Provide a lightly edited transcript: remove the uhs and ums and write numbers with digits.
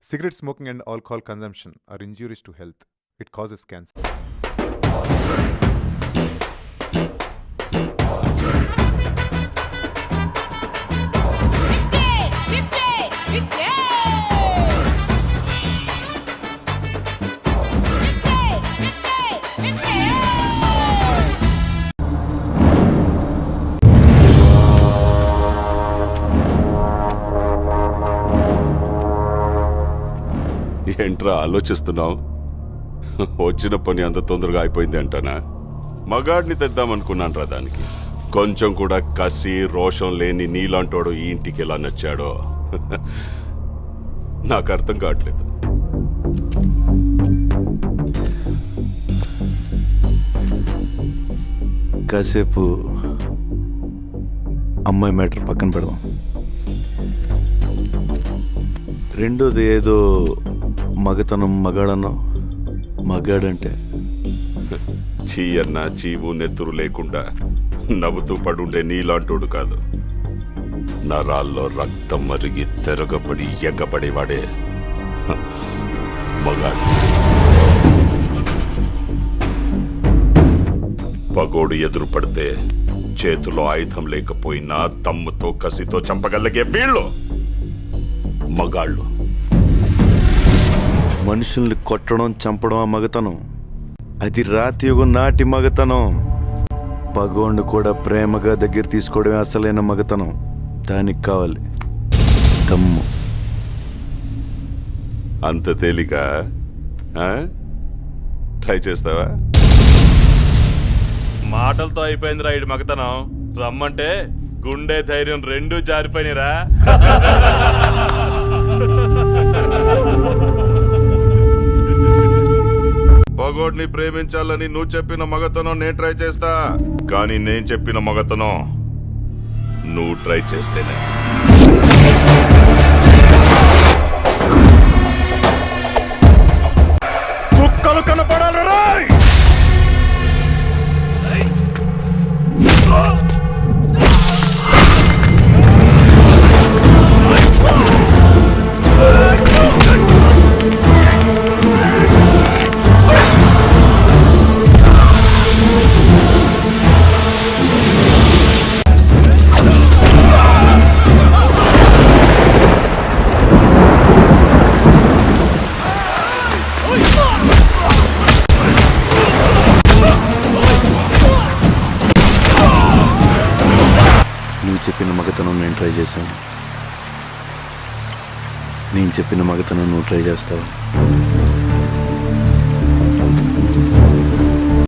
Cigarette smoking and alcohol consumption are injurious to health. It causes cancer. ఏంట్రా ఆలోచిస్తున్నావు? వచ్చిన పని అంత తొందరగా అయిపోయింది అంటానా? మగాడిని తెద్దామనుకున్నాను రా దానికి. కొంచెం కూడా కసి రోషం లేని నీలాంటోడు ఈ ఇంటికి ఎలా నచ్చాడో నాకు అర్థం కావట్లేదు. కాసేపు అమ్మాయి మ్యాటర్ పక్కన పెడదాం. రెండోది ఏదో మగతనం మగాడన్నా. మగాడంటే చీ అన్నా చీవు నెత్తురు లేకుండా నవ్వుతూ పడుండే నీలాంటోడు కాదు. నరాల్లో రక్తం మరిగి తెరగబడి ఎగ్గబడేవాడే మగాడు. పగోడు ఎదురు పడితే చేతిలో ఆయుధం లేకపోయినా దమ్ముతో కసితో చంపగలిగే వీళ్ళు మగాళ్ళు. మనుషుల్ని కొట్టడం చంపడం ఆ మగతనం. అది రాతియుగం నాటి మగతనం. పగోండు కూడా ప్రేమగా దగ్గర తీసుకోవడమే అసలైన మగతనం. దానికి కావాలి దమ్ము. అంత తేలిక? ట్రై చేస్తావా? మాటలతో అయిపోయింది రా ఇటు మగతనం. రమ్మంటే గుండె ధైర్యం రెండూ జారిపోయినరా. పగోడిని ప్రేమించాలని నువ్వు చెప్పిన మగతనం నేను ట్రై చేస్తా, కానీ నేను చెప్పిన మగతనం నువ్వు ట్రై చేస్తేనే. చుక్కలు కనపడాలి రాయ్. నువ్వు చెప్పిన మగతనం నేను ట్రై చేశాను. నేను చెప్పిన మగతనం నువ్వు ట్రై చేస్తావు.